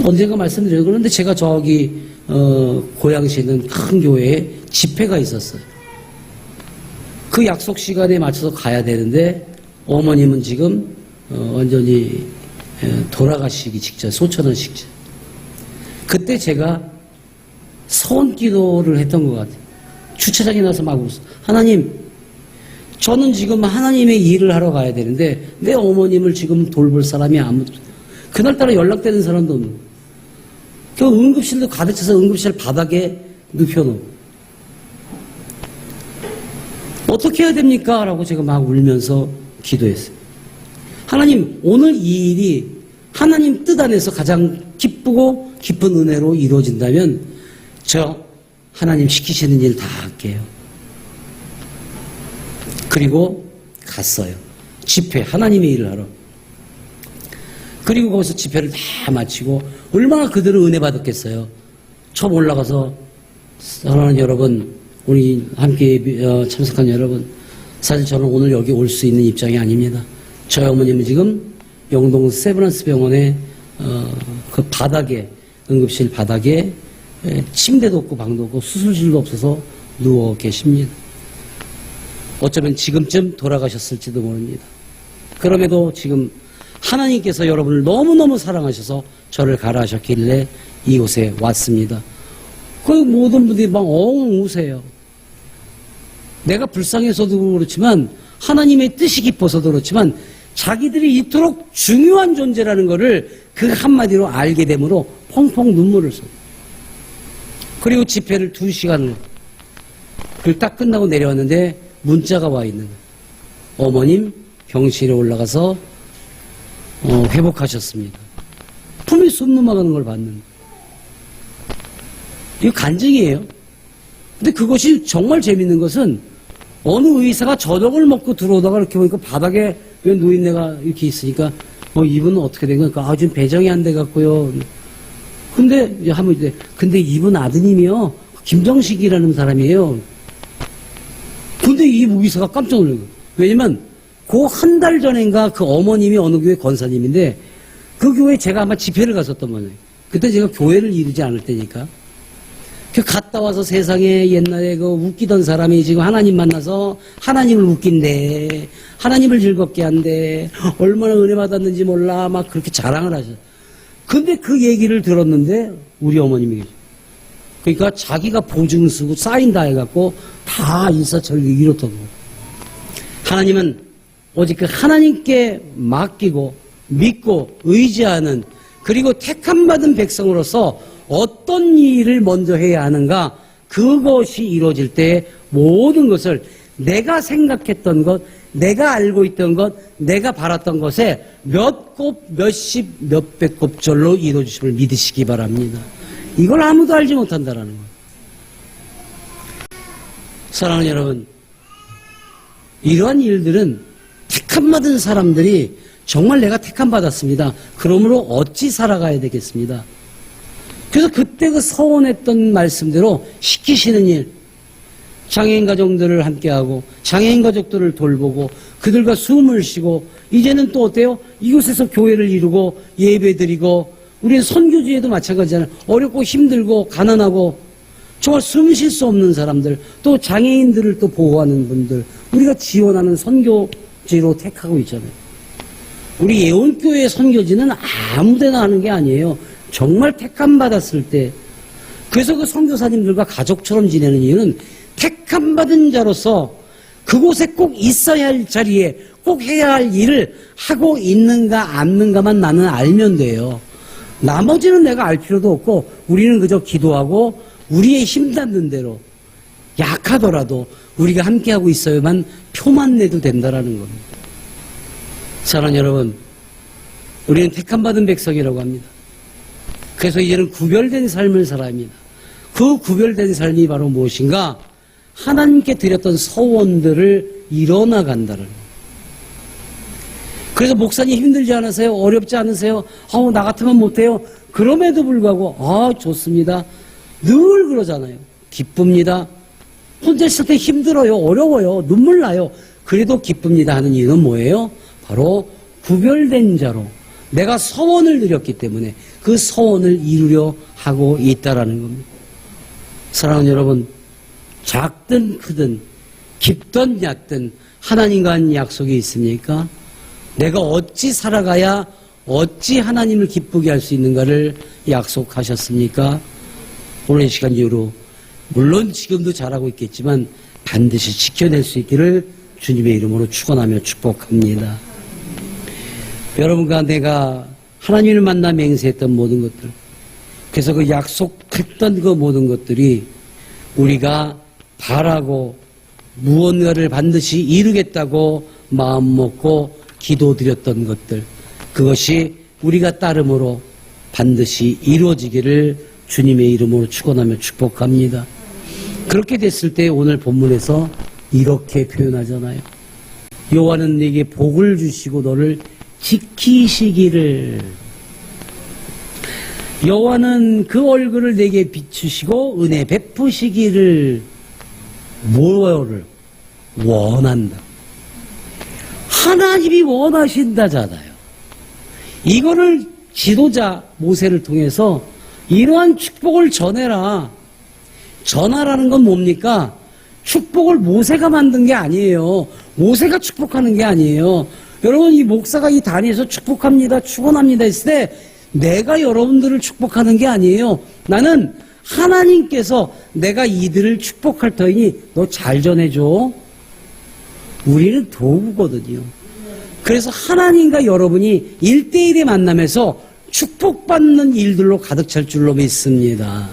언젠가 말씀드려요. 그런데 제가 저기 고양시에 있는 큰 교회에 집회가 있었어요. 그 약속 시간에 맞춰서 가야 되는데 어머님은 지금 완전히 돌아가시기 직전, 소천한 직전. 그때 제가 소원 기도를 했던 것 같아요. 주차장에 나서 막 웃어. 하나님, 저는 지금 하나님의 일을 하러 가야 되는데 내 어머님을 지금 돌볼 사람이 아무도, 그날따라 연락되는 사람도 없는 거예요. 그 응급실도 가득 차서 응급실 바닥에 눕혀놓고 어떻게 해야 됩니까? 라고 제가 막 울면서 기도했어요. 하나님, 오늘 이 일이 하나님 뜻 안에서 가장 기쁘고 깊은 은혜로 이루어진다면 저 하나님 시키시는 일 다 할게요. 그리고 갔어요. 집회, 하나님의 일을 하러. 그리고 거기서 집회를 다 마치고 얼마나 그들은 은혜 받았겠어요. 처음 올라가서 사랑하는 여러분, 우리 함께 참석한 여러분, 사실 저는 오늘 여기 올 수 있는 입장이 아닙니다. 저희 어머님은 지금 영동 세브란스 병원에 그 바닥에, 응급실 바닥에 침대도 없고 방도 없고 수술실도 없어서 누워 계십니다. 어쩌면 지금쯤 돌아가셨을지도 모릅니다. 그럼에도 지금 하나님께서 여러분을 너무너무 사랑하셔서 저를 가라하셨길래 이곳에 왔습니다. 그 모든 분들이 막 엉 우세요. 내가 불쌍해서도 그렇지만 하나님의 뜻이 깊어서도 그렇지만 자기들이 이토록 중요한 존재라는 것을 그 한마디로 알게 되므로 펑펑 눈물을 쏟아요. 그리고 집회를 2시간을 그걸 딱 끝나고 내려왔는데 문자가 와 있는 거예요. 어머님 병실에 올라가서 회복하셨습니다. 품에 숨 넘어가는 걸 봤는데 이거 간증이에요. 근데 그것이 정말 재밌는 것은 어느 의사가 저녁을 먹고 들어오다가 이렇게 보니까 바닥에 왜 노인네가 이렇게 있으니까 이분은 어떻게 된 거니까 지금 배정이 안 돼 갖고요. 근데 근데 이분 아드님이요 김정식이라는 사람이에요. 근데 이 의사가 깜짝 놀란 거예요. 왜냐면 그 한 달 전인가 그 어머님이 어느 교회 권사님인데 그 교회에 제가 아마 집회를 갔었던 거예요. 그때 제가 교회를 이루지 않을 때니까. 갔다 와서 세상에 옛날에 그 웃기던 사람이 지금 하나님 만나서 하나님을 웃긴대. 하나님을 즐겁게 한대. 얼마나 은혜 받았는지 몰라. 막 그렇게 자랑을 하셔. 근데 그 얘기를 들었는데 우리 어머님이 계셔. 그러니까 자기가 보증 쓰고 사인 다 해갖고 다 인사철기 이렇다고. 하나님은 오직 그 하나님께 맡기고 믿고 의지하는 그리고 택함받은 백성으로서 어떤 일을 먼저 해야 하는가 그것이 이루어질 때 모든 것을 내가 생각했던 것, 내가 알고 있던 것, 내가 바랐던 것에 몇 곱, 몇십, 몇백 곱절로 이루어주심을 믿으시기 바랍니다. 이걸 아무도 알지 못한다라는 거예요. 사랑하는 여러분, 이러한 일들은 택함받은 사람들이 정말 내가 택함받았습니다. 그러므로 어찌 살아가야 되겠습니다. 그래서 그때 그 서원했던 말씀대로 시키시는 일, 장애인 가족들을 함께하고 장애인 가족들을 돌보고 그들과 숨을 쉬고 이제는 또 어때요? 이곳에서 교회를 이루고 예배드리고 우리는 선교지에도 마찬가지잖아요. 어렵고 힘들고 가난하고 정말 숨 쉴 수 없는 사람들 또 장애인들을 또 보호하는 분들 우리가 지원하는 선교지로 택하고 있잖아요. 우리 예원교회 선교지는 아무데나 하는 게 아니에요. 정말 택함받았을 때 그래서 그 선교사님들과 가족처럼 지내는 이유는 택함받은 자로서 그곳에 꼭 있어야 할 자리에 꼭 해야 할 일을 하고 있는가 없는가만 나는 알면 돼요. 나머지는 내가 알 필요도 없고 우리는 그저 기도하고 우리의 힘 닿는 대로 약하더라도 우리가 함께하고 있어야만 표만 내도 된다라는 겁니다. 사랑하는 여러분, 우리는 택함받은 백성이라고 합니다. 그래서 이제는 구별된 삶을 살아야 합니다. 그 구별된 삶이 바로 무엇인가? 하나님께 드렸던 서원들을 이뤄나간다는 거예요. 그래서 목사님 힘들지 않으세요? 어렵지 않으세요? 나 같으면 못해요. 그럼에도 불구하고 좋습니다. 늘 그러잖아요. 기쁩니다. 혼자 있을 때 힘들어요. 어려워요. 눈물 나요. 그래도 기쁩니다 하는 이유는 뭐예요? 바로 구별된 자로 내가 서원을 드렸기 때문에 그 서원을 이루려 하고 있다라는 겁니다. 사랑하는 여러분, 작든 크든 깊든 얕든 하나님과 한 약속이 있습니까? 내가 어찌 살아가야 어찌 하나님을 기쁘게 할 수 있는가를 약속하셨습니까? 오늘 이 시간 이후로 물론 지금도 잘하고 있겠지만 반드시 지켜낼 수 있기를 주님의 이름으로 축원하며 축복합니다. 여러분과 내가 하나님을 만나 맹세했던 모든 것들, 그래서 그 약속했던 그 모든 것들이 우리가 바라고 무언가를 반드시 이루겠다고 마음먹고 기도드렸던 것들, 그것이 우리가 따름으로 반드시 이루어지기를 주님의 이름으로 축원하며 축복합니다. 그렇게 됐을 때 오늘 본문에서 이렇게 표현하잖아요. 여호와는 네게 복을 주시고 너를 지키시기를. 여호와는 그 얼굴을 네게 비추시고 은혜 베푸시기를. 뭐를 원한다. 하나님이 원하신다잖아요. 이거를 지도자 모세를 통해서 이러한 축복을 전해라. 전하라는 건 뭡니까? 축복을 모세가 만든 게 아니에요. 모세가 축복하는 게 아니에요. 여러분, 이 목사가 이 단위에서 축복합니다, 축원합니다 했을 때 내가 여러분들을 축복하는 게 아니에요. 나는 하나님께서 내가 이들을 축복할 터이니 너 잘 전해줘. 우리는 도구거든요. 그래서 하나님과 여러분이 1대1의 만남에서 축복받는 일들로 가득 찰 줄로 믿습니다.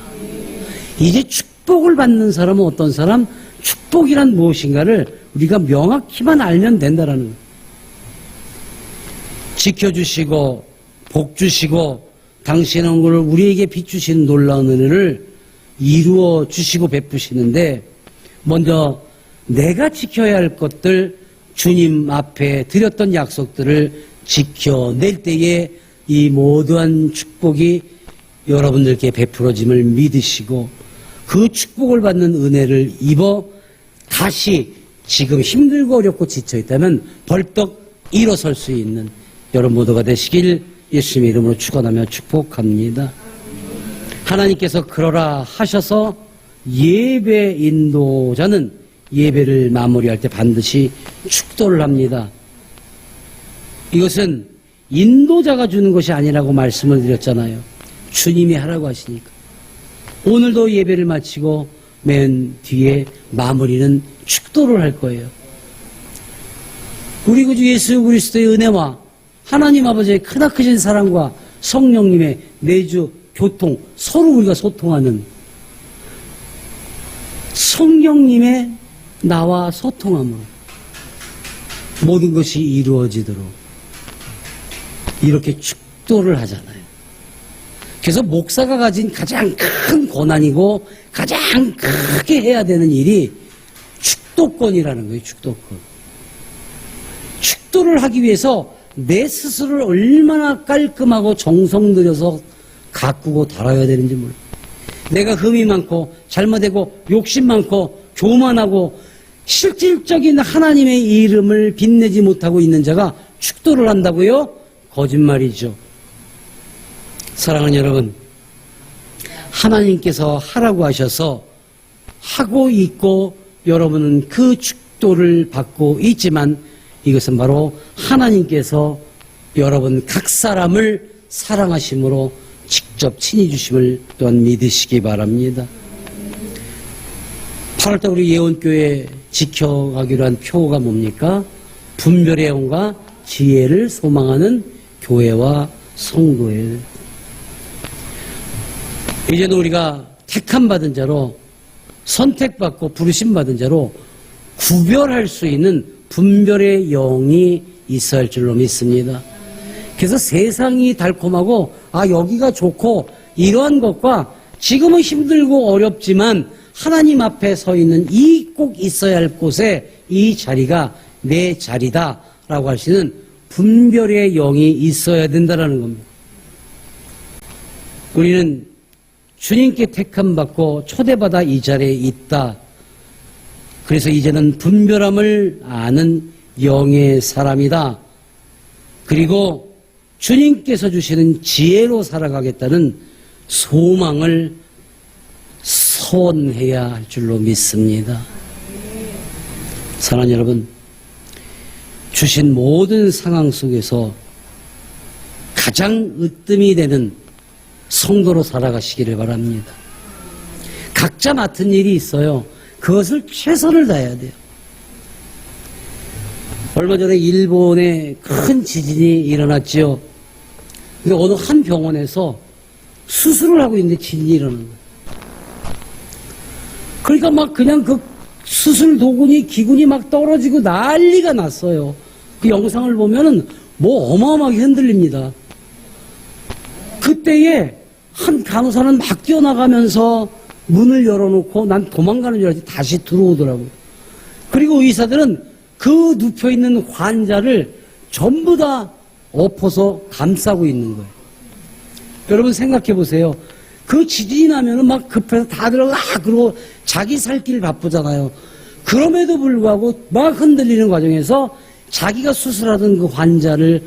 이제 축복을 받는 사람은 어떤 사람? 축복이란 무엇인가를 우리가 명확히만 알면 된다라는 거예요. 지켜주시고 복주시고 당신의 얼굴을 우리에게 비추시는 놀라운 은혜를 이루어 주시고 베푸시는데, 먼저 내가 지켜야 할 것들, 주님 앞에 드렸던 약속들을 지켜낼 때에 이 모두한 축복이 여러분들께 베풀어짐을 믿으시고 그 축복을 받는 은혜를 입어 다시 지금 힘들고 어렵고 지쳐있다면 벌떡 일어설 수 있는 여러분 모두가 되시길 예수님의 이름으로 축원하며 축복합니다. 하나님께서 그러라 하셔서 예배 인도자는 예배를 마무리할 때 반드시 축도를 합니다. 이것은 인도자가 주는 것이 아니라고 말씀을 드렸잖아요. 주님이 하라고 하시니까. 오늘도 예배를 마치고 맨 뒤에 마무리는 축도를 할 거예요. 우리 구주 예수 그리스도의 은혜와 하나님 아버지의 크나크신 사랑과 성령님의 내주 교통, 서로 우리가 소통하는 성령님의 나와 소통함으로 모든 것이 이루어지도록 이렇게 축도를 하잖아요. 그래서 목사가 가진 가장 큰 고난이고 가장 크게 해야 되는 일이 축도권이라는 거예요. 축도권. 축도를 하기 위해서 내 스스로를 얼마나 깔끔하고 정성 들여서 가꾸고 다뤄야 되는지 몰라요. 내가 흠이 많고 잘못되고 욕심 많고 교만하고 실질적인 하나님의 이름을 빛내지 못하고 있는 자가 축도를 한다고요? 거짓말이죠. 사랑하는 여러분, 하나님께서 하라고 하셔서 하고 있고 여러분은 그 축도를 받고 있지만 이것은 바로 하나님께서 여러분 각 사람을 사랑하심으로 직접 친히 주심을 또한 믿으시기 바랍니다. 8월달 우리 예원교회 지켜가기로 한 표가 뭡니까? 분별의 영과 지혜를 소망하는 교회와 성도예요. 이제는 우리가 택함받은 자로, 선택받고 부르심받은 자로 구별할 수 있는 분별의 영이 있어야 할 줄로 믿습니다. 그래서 세상이 달콤하고 여기가 좋고 이러한 것과 지금은 힘들고 어렵지만 하나님 앞에 서 있는 이 꼭 있어야 할 곳에 이 자리가 내 자리다라고 할 수 있는 분별의 영이 있어야 된다는 겁니다. 우리는 주님께 택함받고 초대받아 이 자리에 있다. 그래서 이제는 분별함을 아는 영의 사람이다. 그리고 주님께서 주시는 지혜로 살아가겠다는 소망을 선해야 할 줄로 믿습니다. 사랑하는 여러분, 주신 모든 상황 속에서 가장 으뜸이 되는 성도로 살아가시기를 바랍니다. 각자 맡은 일이 있어요. 그것을 최선을 다해야 돼요. 얼마 전에 일본에 큰 지진이 일어났지요. 근데 어느 한 병원에서 수술을 하고 있는데 지진이 일어난 거예요. 그러니까 막 그냥 그 수술 도구니 기군이 막 떨어지고 난리가 났어요. 그 영상을 보면은 뭐 어마어마하게 흔들립니다. 그때에 한 간호사는 막 뛰어나가면서 문을 열어놓고 난 도망가는 줄 알았지 다시 들어오더라고요. 그리고 의사들은 그 눕혀있는 환자를 전부 다 엎어서 감싸고 있는 거예요. 여러분 생각해 보세요. 그 지진이 나면은 막 급해서 다 들어가 그러고 자기 살 길 바쁘잖아요. 그럼에도 불구하고 막 흔들리는 과정에서 자기가 수술하던 그 환자를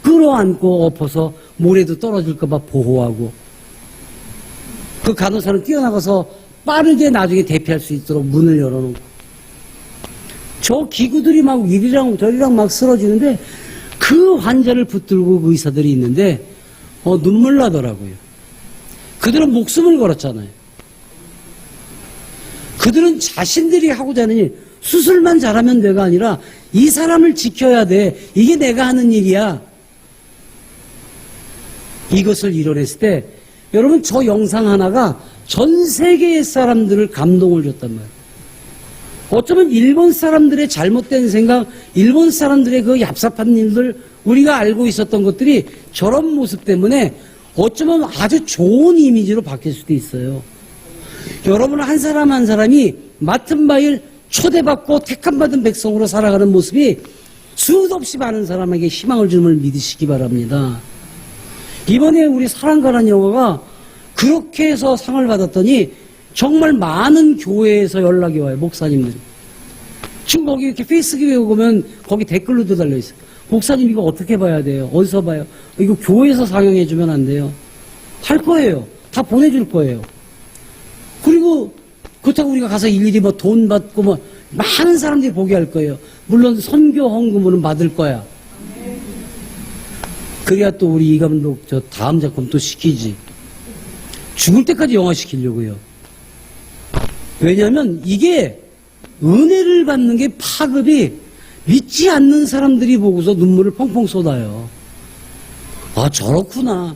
끌어안고 엎어서 모래도 떨어질까봐 보호하고, 그 간호사는 뛰어나가서 빠르게 나중에 대피할 수 있도록 문을 열어놓고, 저 기구들이 막 이리랑 저리랑 막 쓰러지는데 그 환자를 붙들고 그 의사들이 있는데 눈물 나더라고요. 그들은 목숨을 걸었잖아요. 그들은 자신들이 하고자 하는 일, 수술만 잘하면 돼가 아니라 이 사람을 지켜야 돼. 이게 내가 하는 일이야. 이것을 이뤄냈을 때 여러분 저 영상 하나가 전 세계의 사람들을 감동을 줬단 말이에요. 어쩌면 일본 사람들의 잘못된 생각, 일본 사람들의 그 얍삽한 일들, 우리가 알고 있었던 것들이 저런 모습 때문에 어쩌면 아주 좋은 이미지로 바뀔 수도 있어요. 여러분 한 사람 한 사람이 맡은 바일 초대받고 택함받은 백성으로 살아가는 모습이 수도 없이 많은 사람에게 희망을 주는 걸 믿으시기 바랍니다. 이번에 우리 사랑가라는 영화가 그렇게 해서 상을 받았더니 정말 많은 교회에서 연락이 와요. 목사님들이. 지금 거기 이렇게 페이스북에 보면 거기 댓글로도 달려있어요. 목사님 이거 어떻게 봐야 돼요? 어디서 봐요? 이거 교회에서 상영해주면 안 돼요. 할 거예요. 다 보내줄 거예요. 그리고 그렇다고 우리가 가서 일일이 뭐 돈 받고 뭐 많은 사람들이 보게 할 거예요. 물론 선교 헌금은 받을 거야. 그래야 또 우리 이 감독 저 다음 작품 또 시키지. 죽을 때까지 영화 시키려고요. 왜냐하면 이게 은혜를 받는 게 파급이 믿지 않는 사람들이 보고서 눈물을 펑펑 쏟아요. 아 저렇구나.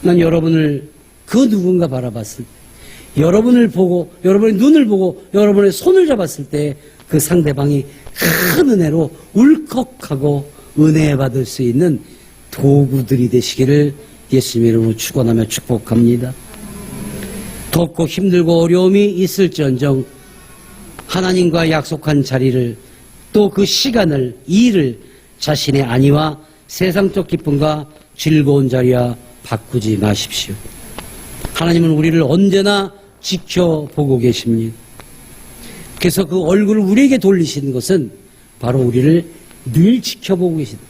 난 여러분을 그 누군가 바라봤을 때, 여러분을 보고 여러분의 눈을 보고 여러분의 손을 잡았을 때 그 상대방이 큰 은혜로 울컥하고 은혜 받을 수 있는 도구들이 되시기를 예수님 이름으로 축원하며 축복합니다. 덥고 힘들고 어려움이 있을지언정 하나님과 약속한 자리를, 또 그 시간을, 일을 자신의 안위와 세상적 기쁨과 즐거운 자리와 바꾸지 마십시오. 하나님은 우리를 언제나 지켜보고 계십니다. 그래서 그 얼굴을 우리에게 돌리시는 것은 바로 우리를 늘 지켜보고 계십니다.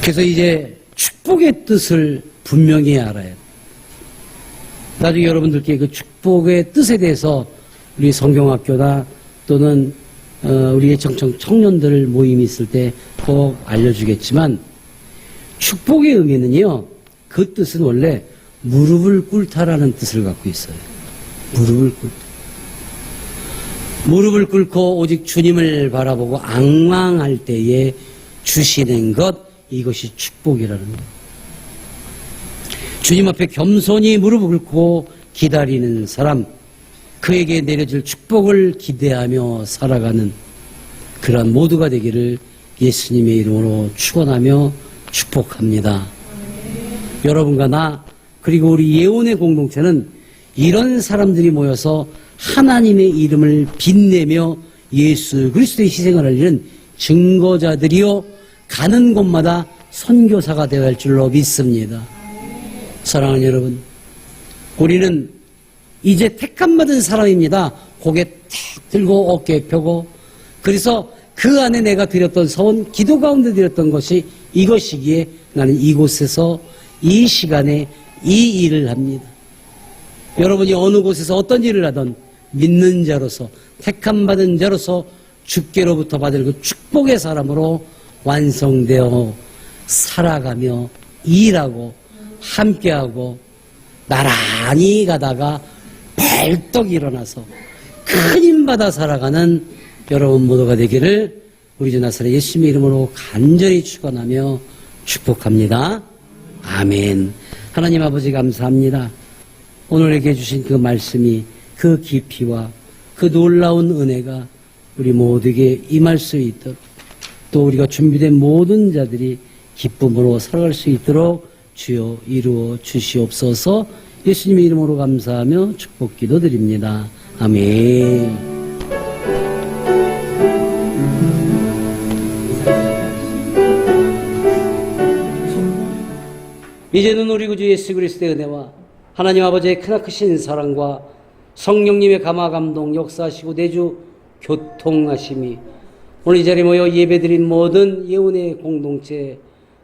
그래서 이제 축복의 뜻을 분명히 알아야 돼요. 나중에 여러분들께 그 축복의 뜻에 대해서 우리 성경학교나 또는 우리의 청년들 모임이 있을 때 꼭 알려주겠지만, 축복의 의미는요, 그 뜻은 원래 무릎을 꿇다라는 뜻을 갖고 있어요. 무릎을 꿇다. 무릎을 꿇고 오직 주님을 바라보고 앙망할 때에 주시는 것, 이것이 축복이라는 거예요. 주님 앞에 겸손히 무릎을 꿇고 기다리는 사람, 그에게 내려질 축복을 기대하며 살아가는 그러한 모두가 되기를 예수님의 이름으로 축원하며 축복합니다. 여러분과 나 그리고 우리 예언의 공동체는 이런 사람들이 모여서 하나님의 이름을 빛내며 예수 그리스도의 희생을 알리는 증거자들이요 가는 곳마다 선교사가 되어야 할 줄로 믿습니다. 사랑하는 여러분, 우리는 이제 택함받은 사람입니다. 고개 탁 들고 어깨 펴고, 그래서 그 안에 내가 드렸던 서원, 기도 가운데 드렸던 것이 이것이기에 나는 이곳에서 이 시간에 이 일을 합니다. 여러분이 어느 곳에서 어떤 일을 하든 믿는 자로서, 택함받은 자로서 주께로부터 받을 그 축복의 사람으로 완성되어 살아가며 일하고 함께하고 나란히 가다가 벌떡 일어나서 큰 힘받아 살아가는 여러분 모두가 되기를 우리 주 나사렛 예수님의 이름으로 간절히 축원하며 축복합니다. 아멘. 하나님 아버지 감사합니다. 오늘에게 주신 그 말씀이 그 깊이와 그 놀라운 은혜가 우리 모두에게 임할 수 있도록, 또 우리가 준비된 모든 자들이 기쁨으로 살아갈 수 있도록 주여 이루어 주시옵소서. 예수님의 이름으로 감사하며 축복 기도드립니다. 아멘. 이제는 우리 구주 예수 그리스도의 은혜와 하나님 아버지의 크나크신 사랑과 성령님의 감화 감동 역사하시고 내주 교통하심이 오늘 이 자리에 모여 예배드린 모든 예언의 공동체,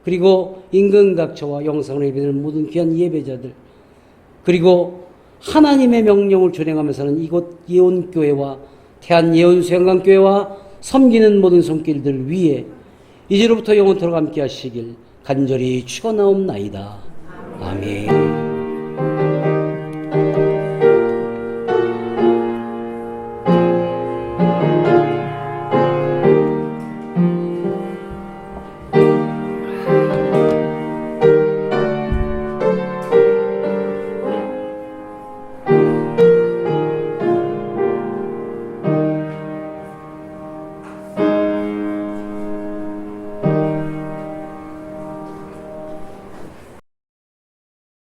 그리고 인근각처와 영상을 예배드리는 모든 귀한 예배자들, 그리고 하나님의 명령을 준행하면서는 이곳 예언교회와 태안예언수양강교회와 섬기는 모든 손길들 위에 이제로부터 영원토록 함께 하시길 간절히 축원하옵나이다. 아멘.